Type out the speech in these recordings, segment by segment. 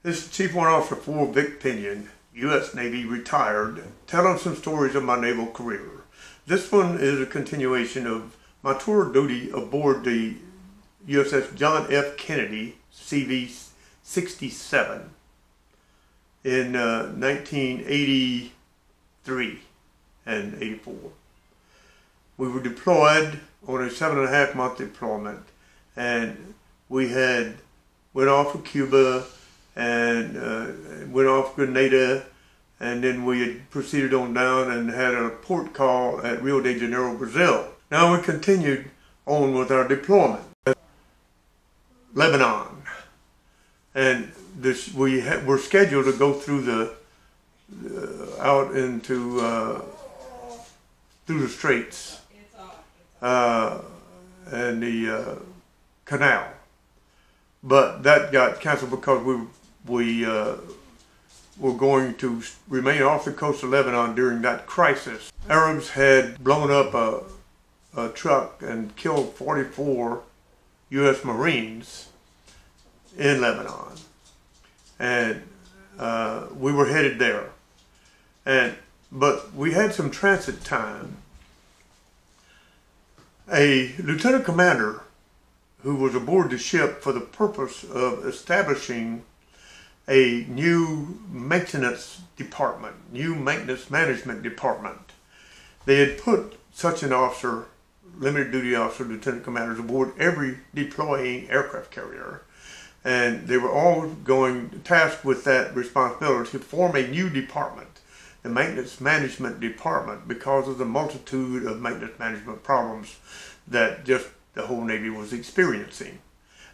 This is Chief Warrant Officer 4 Vic Pinion, U.S. Navy retired, telling some stories of my naval career. This one is a continuation of my tour of duty aboard the USS John F. Kennedy CV67 in 1983 and 84. We were deployed on a 7.5-month deployment, and we went off of Cuba and went off Grenada, and then we had proceeded on down and had a port call at Rio de Janeiro, Brazil. Now we continued on with our deployment. Lebanon, and we were scheduled to go through out into through the straits and the canal, but that got canceled because we were going to remain off the coast of Lebanon during that crisis. Arabs had blown up a truck and killed 44 U.S. Marines in Lebanon, and we were headed there. But we had some transit time. A lieutenant commander who was aboard the ship for the purpose of establishing a new maintenance department, new maintenance management department. They had put such an officer, limited duty officer, lieutenant commanders aboard every deploying aircraft carrier. And they were all tasked with that responsibility to form a new department, the maintenance management department, because of the multitude of maintenance management problems that just the whole Navy was experiencing.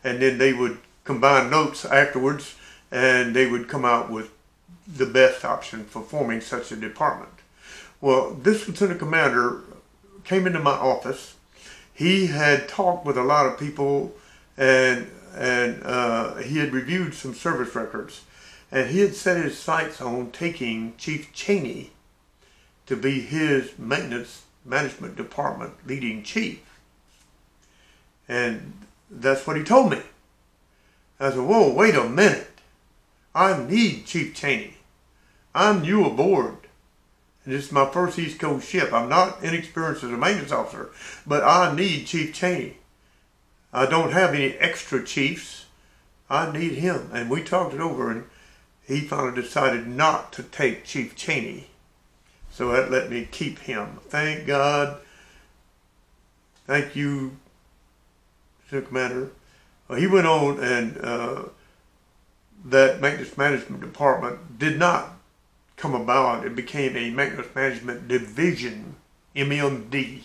And then they would combine notes afterwards, and they would come out with the best option for forming such a department. Well, this lieutenant commander came into my office. He had talked with a lot of people, and he had reviewed some service records, and he had set his sights on taking Chief Cheney to be his maintenance management department leading chief. And that's what he told me. I said, whoa, wait a minute. I need Chief Cheney. I'm new aboard. And this is my first East Coast ship. I'm not inexperienced as a maintenance officer, but I need Chief Cheney. I don't have any extra chiefs. I need him. And we talked it over, and he finally decided not to take Chief Cheney. So that let me keep him. Thank God. Thank you, Lieutenant Commander. Well, he went on, and that maintenance management department did not come about. It became a maintenance management division, MMD,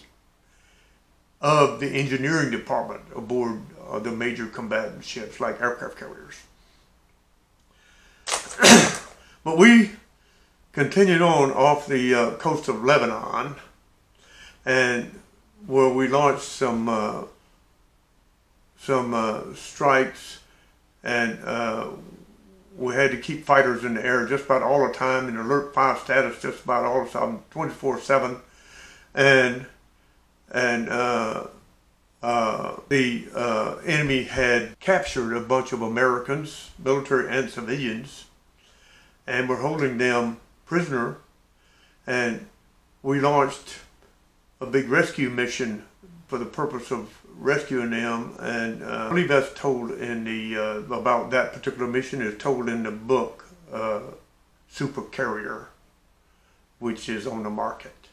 of the engineering department aboard the major combatant ships like aircraft carriers. But we continued on off the coast of Lebanon, and where we launched some strikes, and we had to keep fighters in the air just about all the time, in alert 5 status just about all the time, 24/7, and the enemy had captured a bunch of Americans, military and civilians, and were holding them prisoner. And we launched a big rescue mission for the purpose of rescuing them. And I believe that's told in the about that particular mission is told in the book Super Carrier, which is on the market.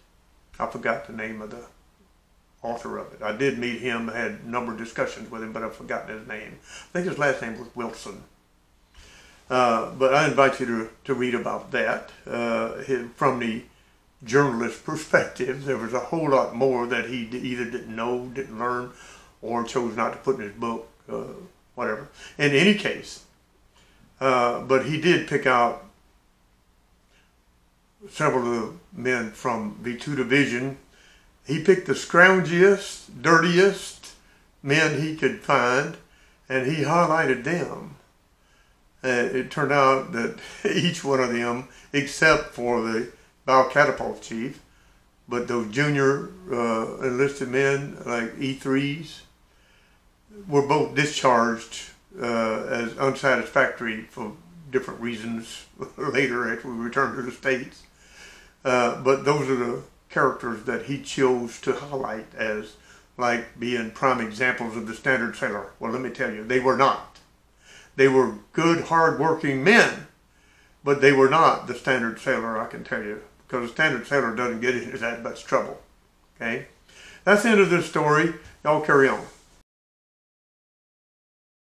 I forgot the name of the author of it. I did meet him, had a number of discussions with him, but I've forgotten his name. I think his last name was Wilson. But I invite you to read about that from the journalist perspective. There was a whole lot more that he either didn't know, didn't learn, or chose not to put in his book, whatever. In any case, but he did pick out several of the men from V2 Division. He picked the scroungiest, dirtiest men he could find, and he highlighted them. It turned out that each one of them, except for the bow catapult chief, but those junior enlisted men like E3s, were both discharged as unsatisfactory for different reasons later after we returned to the States. But those are the characters that he chose to highlight as like being prime examples of the standard sailor. Well, let me tell you, they were not. They were good, hard-working men, but they were not the standard sailor, I can tell you, because the standard sailor doesn't get into that much trouble. Okay? That's the end of this story. Y'all carry on.